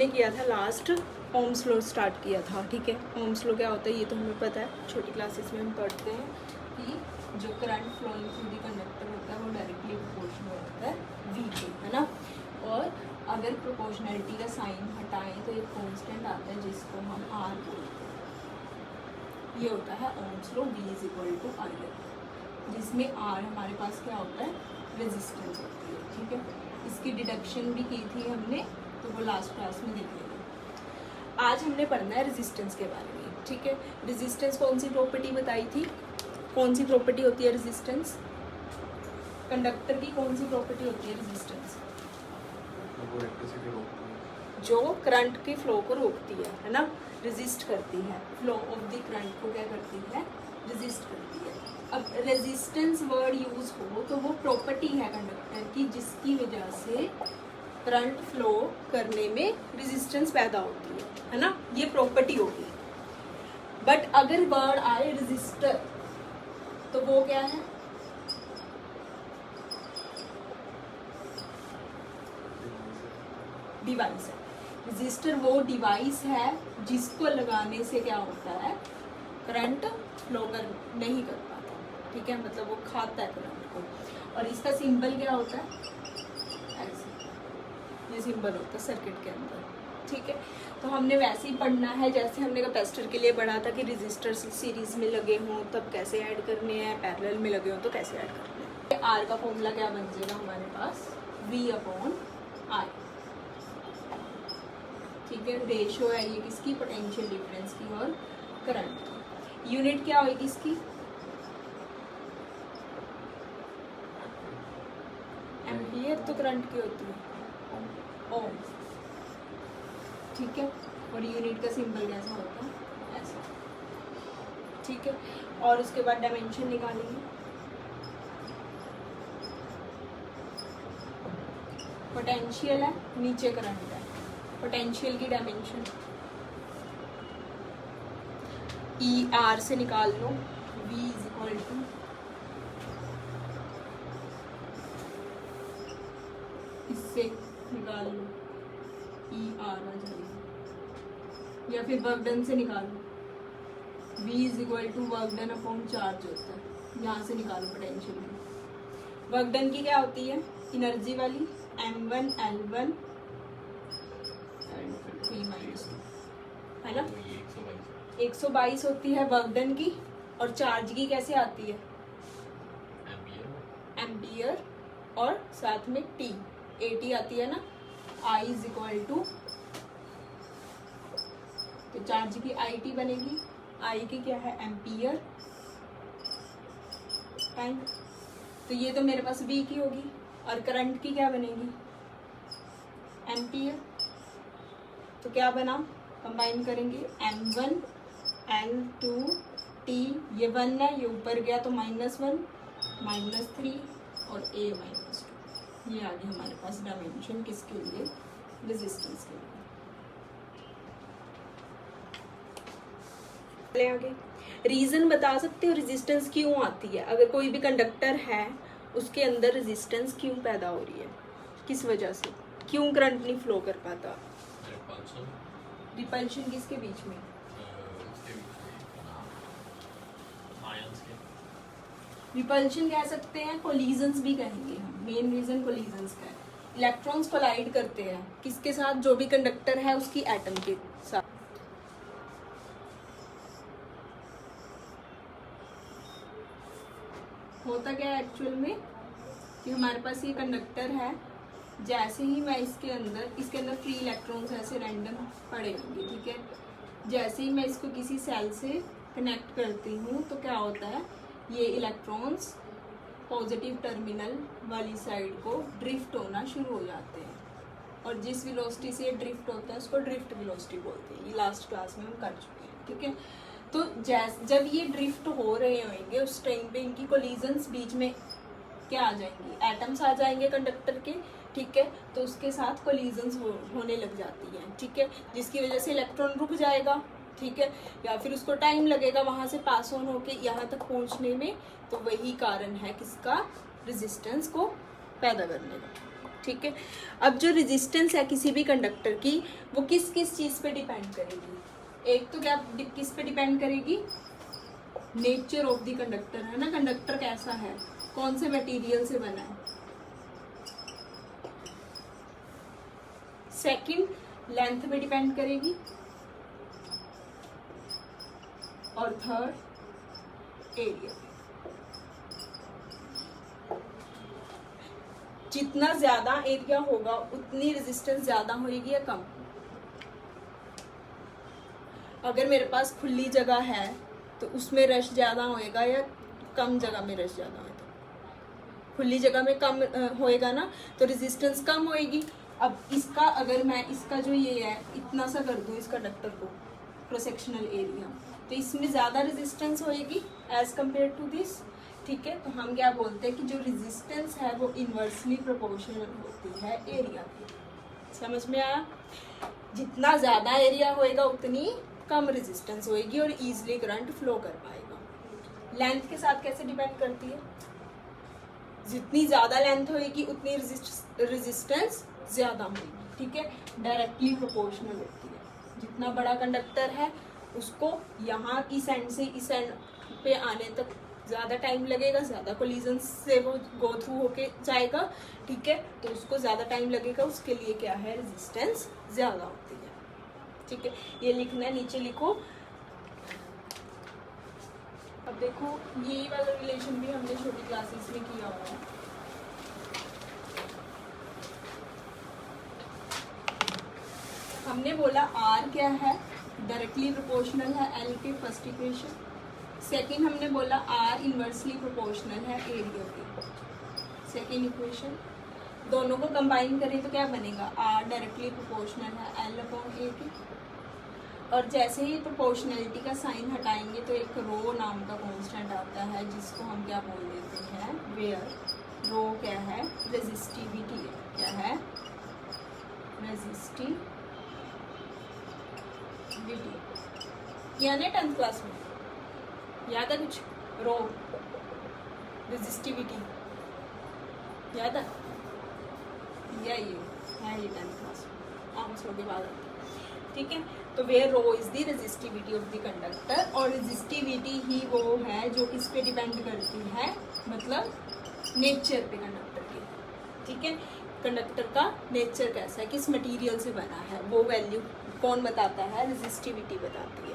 हमने किया था लास्ट ओम्स लॉ स्टार्ट किया था, ठीक है। ओम्स लॉ क्या होता है ये तो हमें पता है, छोटी क्लासेस में हम पढ़ते हैं कि जो current flowing through the conductor होता है वो डायरेक्टली प्रोपोर्शनल होता है V के, है ना। और अगर प्रोपोर्शनैलिटी का साइन हटाएं तो एक कांस्टेंट आता है जिसको हम R बोलते हैं। ये होता है Ohm's law V is equal to IR, जिसमें R हमारे पास क्या होता है, रेजिस्टेंस होती है, ठीक है। इसकी डिडक्शन भी की थी हमने, तो वो लास्ट क्लास में देख लेंगे। आज हमने पढ़ना है रेजिस्टेंस के बारे में, ठीक है। रेजिस्टेंस कौन सी प्रॉपर्टी बताई थी, कौन सी प्रॉपर्टी होती है रेजिस्टेंस, कंडक्टर की कौन सी प्रॉपर्टी होती है रेजिस्टेंस, जो करंट के फ्लो को रोकती है ना, रेजिस्ट करती है, फ्लो ऑफ द करंट को क्या करती है, रेजिस्ट करती है। अब रेजिस्टेंस वर्ड यूज हो तो वो प्रॉपर्टी है कंडक्टर की जिसकी वजह से करंट फ्लो करने में रेजिस्टेंस पैदा होती है ना, ये प्रॉपर्टी होगी। बट अगर वर्ड आए रेजिस्टर तो वो क्या है, डिवाइस है। रेजिस्टर वो डिवाइस है जिसको लगाने से क्या होता है, करंट फ्लो कर नहीं कर पाता, ठीक है, मतलब वो खाता है करंट को। और इसका सिंबल क्या होता है, ऐसे, ये सिंबल होता है सर्किट के अंदर, ठीक है। तो हमने वैसे ही पढ़ना है जैसे हमने कैपेसिटर के लिए पढ़ा था कि रेजिस्टर सीरीज में लगे हों तब कैसे ऐड करने हैं, पैरेलल में लगे हों तो कैसे ऐड करने हैं। आर का फॉर्मूला क्या बन जाएगा हमारे पास, V/R, ठीक है। रेशो है ये किसकी, पोटेंशियल डिफरेंस की और करंट की। यूनिट क्या होगी इसकी, एम्पियर तो करंट की होती है, ओम, ठीक है। और यूनिट का सिंबल कैसा होता है, ऐसा, ठीक है। और उसके बाद डायमेंशन निकालेंगे, पोटेंशियल है, नीचे करंट है, पोटेंशियल की डायमेंशन ER से निकाल लो, V इज इक्वल टू इससे निकाल लो ER आ जाएगा, या फिर वर्क डन से निकालो, V is equal to work done upon charge होता है, यहाँ से निकालो पोटेंशियल की। वर्क डन की क्या होती है, एनर्जी वाली, M1 L1 है ना, 122 होती है वर्क डन की। और चार्ज की कैसे आती है, एम्पियर, और साथ में T 80 आती है ना, I इज इक्वल टू, तो चार्ज की IT बनेगी, I की क्या है, एम्पियर टाइम, तो ये तो मेरे पास V की होगी। और करंट की क्या बनेगी, एम्पियर, तो क्या बना, कंबाइन करेंगे M1 L2 T, ये 1 है, ये ऊपर गया तो -1 -3 और A -2, ये आ गया हमारे पास डायमेंशन किसके लिए, रेजिस्टेंस के लिए। आगे रीजन बता सकते हो रेजिस्टेंस क्यों आती है, अगर कोई भी कंडक्टर है उसके अंदर रेजिस्टेंस क्यों पैदा हो रही है, किस वजह से, क्यों करंट नहीं फ्लो कर पाता, रिपल्शन किसके बीच में, रिपल्शन कह सकते हैं, कोलिजन्स भी कहेंगे हम, मेन रीजन कोलिजन्स का है। इलेक्ट्रॉन्स कोलाइड करते हैं किसके साथ, जो भी कंडक्टर है उसकी एटम के साथ। होता क्या है एक्चुअल में कि हमारे पास ये कंडक्टर है, जैसे ही मैं इसके अंदर फ्री इलेक्ट्रॉन्स ऐसे रैंडम पड़े होंगे, ठीक है। जैसे ही मैं इसको किसी सेल से कनेक्ट करती हूँ तो क्या होता है, ये इलेक्ट्रॉन्स पॉजिटिव टर्मिनल वाली साइड को ड्रिफ्ट होना शुरू हो जाते हैं, और जिस वेलोसिटी से ये ड्रिफ्ट होता है उसको ड्रिफ्ट वेलोसिटी बोलते हैं, ये लास्ट क्लास में हम कर चुके हैं, ठीक है। तो जब ये ड्रिफ्ट हो रहे होंगे उस टाइम पे इनकी कोलिजन्स बीच में क्या आ जाएंगी, एटम्स आ जाएंगे कंडक्टर के, ठीक है। तो उसके साथ कोलिजन्स होने लग जाती हैं, ठीक है, जिसकी वजह से इलेक्ट्रॉन रुक जाएगा, ठीक है, या फिर उसको टाइम लगेगा वहाँ से पास ऑन होके यहाँ तक पहुँचने में। तो वही कारण है किसका, रेजिस्टेंस को पैदा करने का, ठीक है। अब जो रेजिस्टेंस है किसी भी कंडक्टर की वो किस किस चीज़ पे डिपेंड करेगी? एक तो क्या किस पे डिपेंड करेगी? नेचर ऑफ द कंडक्टर, है ना, कंडक्टर कैसा है, कौन से मटेरियल से बना है। सेकंड लेंथ पे डिपेंड करेगी, और थर्ड एरिया। जितना ज्यादा एरिया होगा उतनी रेजिस्टेंस ज्यादा होगी या कम? अगर मेरे पास खुली जगह है तो उसमें रश ज्यादा होएगा या कम जगह में रश ज्यादा होएगा? खुली जगह में कम होएगा ना, तो रेजिस्टेंस कम होएगी। अब इसका अगर मैं इसका जो ये है इतना सा कर दूं इस कंडक्टर को, क्रॉस सेक्शनल एरिया, तो इसमें ज़्यादा रेजिस्टेंस होएगी एज कम्पेयर टू दिस। ठीक है, तो हम क्या बोलते हैं कि जो रेजिस्टेंस है वो इन्वर्सली प्रोपोर्शनल होती है एरिया की। समझ में आया? जितना ज़्यादा एरिया होएगा उतनी कम रेजिस्टेंस होएगी और ईजिली करंट फ्लो कर पाएगा। लेंथ के साथ कैसे डिपेंड करती है? जितनी ज़्यादा लेंथ होएगी उतनी रेजिस्टेंस ज़्यादा होगी। ठीक है, डायरेक्टली प्रोपोर्शनल होती है। जितना बड़ा कंडक्टर है उसको यहाँ इस एंड से इस एंड पे आने तक ज़्यादा टाइम लगेगा, ज़्यादा कोलिजन से वो गो थ्रू होके जाएगा। ठीक है, तो उसको ज़्यादा टाइम लगेगा, उसके लिए क्या है, रेजिस्टेंस ज़्यादा होती है। ठीक है, ये लिखना है, नीचे लिखो। अब देखो ये वाला रिलेशन भी हमने छोटी क्लासेस में किया हुआ है। हमने बोला आर क्या है, डायरेक्टली प्रोपोर्शनल है एल के फर्स्ट इक्वेशन। सेकंड हमने बोला आर इन्वर्सली प्रोपोर्शनल है एरिया के, सेकंड इक्वेशन। दोनों को कंबाइन करें तो क्या बनेगा, आर डायरेक्टली प्रोपोर्शनल है एल अपॉन ए के। और जैसे ही प्रोपोर्शनलिटी का साइन हटाएंगे तो एक रो नाम का कांस्टेंट आता है जिसको हम क्या बोल देते हैं, वेयर रो क्या है, रेजिस्टिविटी है। क्या है, रेजिस्टिविटी। यानी 10th क्लास में याद है कुछ, रो रेजिस्टिविटी याद है, या ये है, ये 10th क्लास में आंसरों के बाद आती है। ठीक है, तो where rho is the resistivity of the conductor, और रेजिस्टिविटी ही वो है जो किस पे डिपेंड करती है, मतलब नेचर पे कंडक्टर की। ठीक है, कंडक्टर का नेचर कैसा है, किस मटेरियल से बना है, वो वैल्यू कौन बताता है, रेजिस्टिविटी बताती है।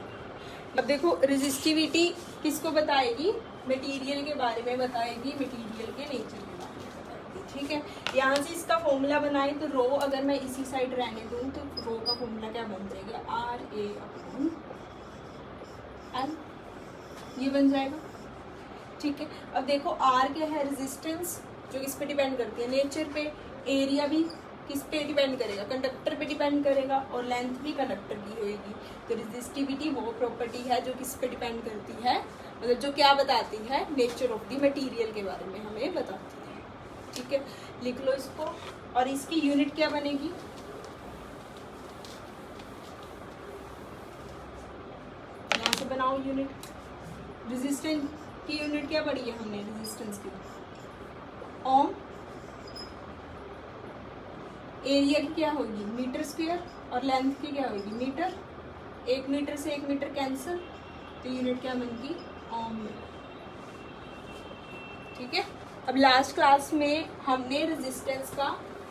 अब देखो रेजिस्टिविटी किसको बताएगी, मटेरियल के बारे में बताएगी, मटेरियल के नेचर के बारे में बताएगी। ठीक है, यहाँ से इसका फॉर्मूला बनाए तो रो अगर मैं इसी साइड रहने दूँ तो रो का फॉर्मूला क्या बन जाएगा, आर ए अपॉन एल, ये बन जाएगा। ठीक है, अब देखो आर क्या है, रेजिस्टेंस जो किस पे डिपेंड करती है, नेचर पे। एरिया भी किस पे डिपेंड करेगा, कंडक्टर पे डिपेंड करेगा, और लेंथ भी कंडक्टर की होगी। तो रेजिस्टिविटी वो प्रॉपर्टी है जो किस पे डिपेंड करती है, मतलब जो क्या बताती है, नेचर ऑफ द मटेरियल के बारे में हमें बताती है। ठीक है, लिख लो इसको। और इसकी यूनिट क्या बनेगी, यहाँ से बनाओ यूनिट। रेजिस्टेंस की यूनिट क्या पढ़ी है हमने, रेजिस्टेंस की ओम। एरिया की क्या होगी, मीटर स्क्वायर, और लेंथ की क्या होगी, मीटर। 1 मीटर से 1 मीटर कैंसिल, तो यूनिट क्या बनती, ओम में। ठीक है, अब लास्ट क्लास में हमने रेजिस्टेंस का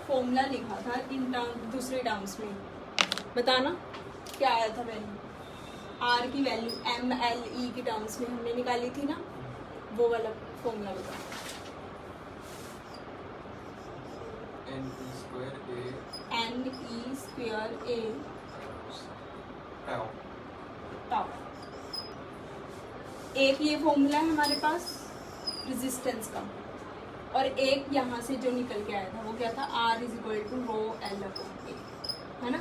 फॉर्मूला लिखा था इन टर्म, दूसरे टर्म्स में। बताना क्या आया था वैल्यू, आर की वैल्यू एम एल ई की टर्म्स में हमने निकाली थी ना, वो वाला फॉर्मूला बताना। एन ई स्क्वायर ए टाउ। एक ये फॉर्मूला है हमारे पास रेजिस्टेंस का, और एक यहाँ से जो निकल के आया था वो क्या था, R is equal to rho L upon A, है ना।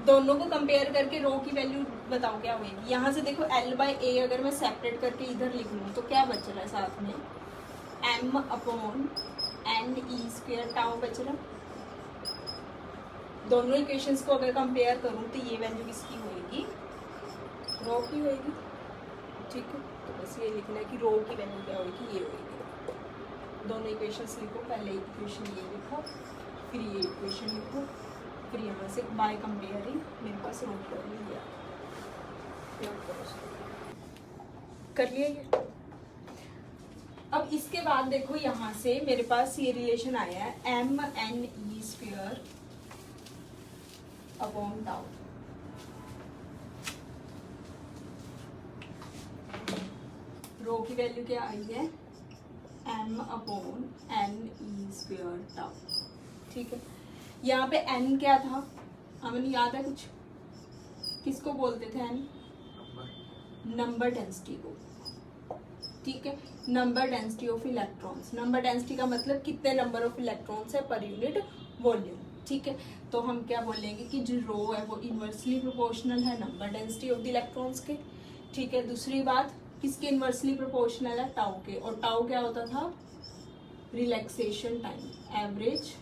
दोनों को कंपेयर करके रो की वैल्यू बताओ क्या होगी। यहाँ से देखो एल बाई ए अगर मैं सेपरेट करके इधर लिख लूँ तो क्या बच रहा है साथ में, m upon n e square tau बच रहा। दोनों इक्वेशंस को अगर कंपेयर करूँ तो ये वैल्यू किसकी होगी, रो की होगी। ठीक है, तो बस ये लिखना है कि रो की वैल्यू क्या होगी, ये होगी। दोनों इक्वेशंस लिखो, पहले इक्वेशन ये लिखो, फिर ये इक्वेशन लिखो, फिर यहाँ से बाय कंपेयरिंग मेरे पास नोट कर लिया, कर लिया ये। अब इसके बाद देखो यहाँ से मेरे पास ये रिलेशन आया है mne² अपॉन टाउ। रो की वैल्यू क्या आई है m/ne² टाउ। ठीक है, यहाँ पे n क्या था, हमें याद है कुछ, किसको बोलते थे n? नंबर डेंसिटी को। ठीक है, number density of electrons. Number density का मतलब कितने नंबर ऑफ इलेक्ट्रॉन्स है पर यूनिट वॉल्यूम। ठीक है, तो हम क्या बोलेंगे कि जो रो है वो इन्वर्सली प्रोपोर्शनल है number density of the electrons के। ठीक है, दूसरी बात किसके इन्वर्सली प्रोपोर्शनल है, टाउ के। और टाउ क्या होता था, relaxation time, average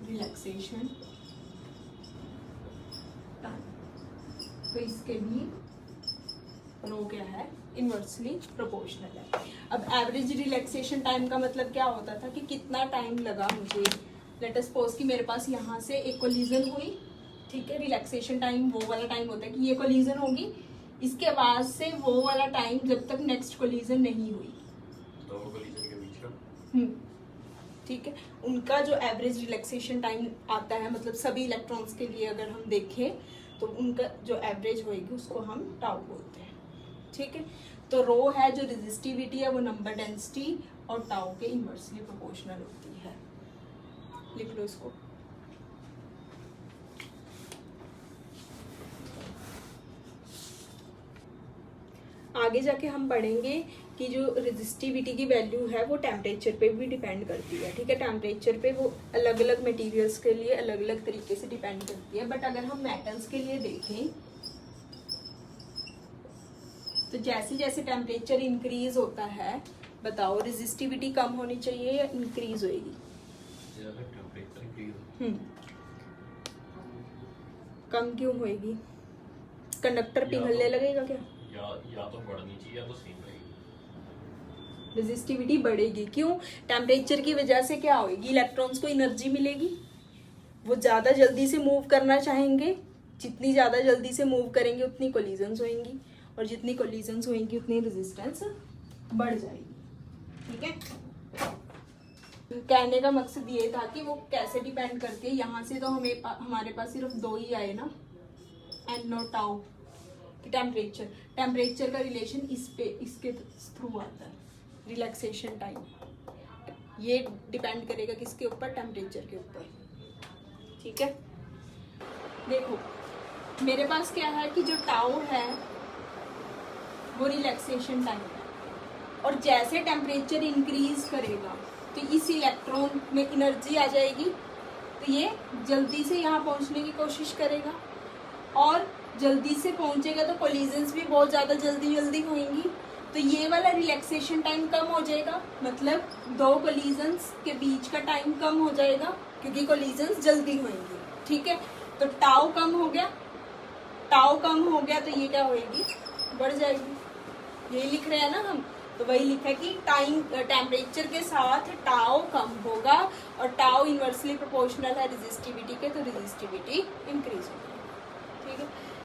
relaxation time. तो इसके भी रो क्या है, इन्वर्सली प्रोपोर्शनल है। अब एवरेज रिलैक्सेशन टाइम का मतलब क्या होता था कि कितना टाइम लगा मुझे, लेट अस सपोज कि मेरे पास यहाँ से एक कोलिजन हुई। ठीक है, रिलैक्सेशन टाइम वो वाला टाइम होता है कि ये कोलिजन होगी, इसके बाद से वो वाला टाइम जब तक नेक्स्ट कोलिजन नहीं हुई, तो कोलिजन के बीच का। ठीक है, उनका जो एवरेज रिलैक्सेशन टाइम आता है, मतलब सभी इलेक्ट्रॉन्स के लिए अगर हम देखें तो उनका जो एवरेज होएगी उसको हम टाउ बोलते हैं। ठीक है, तो रो है जो रेजिस्टिविटी है वो नंबर डेंसिटी और टाउ के इन्वर्सली प्रोपोर्शनल होती है। लिख लो इसको। आगे जाके हम पढ़ेंगे कि जो रेजिस्टिविटी की वैल्यू है वो टेम्परेचर पे भी डिपेंड करती है। ठीक है, टेम्परेचर पे वो अलग अलग मटेरियल्स के लिए अलग अलग तरीके से डिपेंड करती है। बट अगर हम मेटल्स के लिए देखें तो जैसे जैसे टेम्परेचर इंक्रीज होता है, बताओ रेजिस्टिविटी कम होनी चाहिए या इंक्रीज होएगी? कम क्यों होएगी? कंडक्टर पिघलने लगेगा क्या? या तो बढ़नी चाहिए या तो सेम रहेगी। रेजिस्टिविटी बढ़ेगी, क्यों? टेम्परेचर की वजह से क्या होगी, इलेक्ट्रॉन्स को एनर्जी मिलेगी, वो ज्यादा जल्दी से मूव करना चाहेंगे, जितनी ज्यादा जल्दी से मूव करेंगे उतनी कोलिजन्स होंगी, और जितनी कोलिजन्स होंगी उतनी रेजिस्टेंस बढ़ जाएगी। ठीक है, कहने का मकसद ये था कि वो कैसे डिपेंड करती है। यहाँ से तो हमारे पास सिर्फ दो ही आए ना, एन और टाउ कि टेम्परेचर का रिलेशन इसके थ्रू आता है, रिलैक्सेशन टाइम। ये डिपेंड करेगा किसके ऊपर, टेम्परेचर के ऊपर। ठीक है, देखो मेरे पास क्या है कि जो टाउ है वो रिलैक्सेशन टाइम है, और जैसे टेम्परेचर इंक्रीज करेगा तो इस इलेक्ट्रॉन में एनर्जी आ जाएगी, तो ये जल्दी से यहाँ पहुँचने की कोशिश करेगा, और जल्दी से पहुँचेगा तो कोलिजन्स भी बहुत ज़्यादा जल्दी होंगी, तो ये वाला रिलैक्सेशन टाइम कम हो जाएगा, मतलब दो कोलिजन्स के बीच का टाइम कम हो जाएगा क्योंकि कोलिजन्स जल्दी होंगी। ठीक है, तो टाउ कम हो गया तो ये क्या होएगी, बढ़ जाएगी। यही लिख रहे हैं ना हम, तो वही लिखा है कि टेम्परेचर के साथ टाउ कम होगा, और टाउ इन्वर्सली प्रोपोर्शनल है रेजिस्टिविटी के, तो रेजिस्टिविटी इंक्रीज होगी। ठीक है,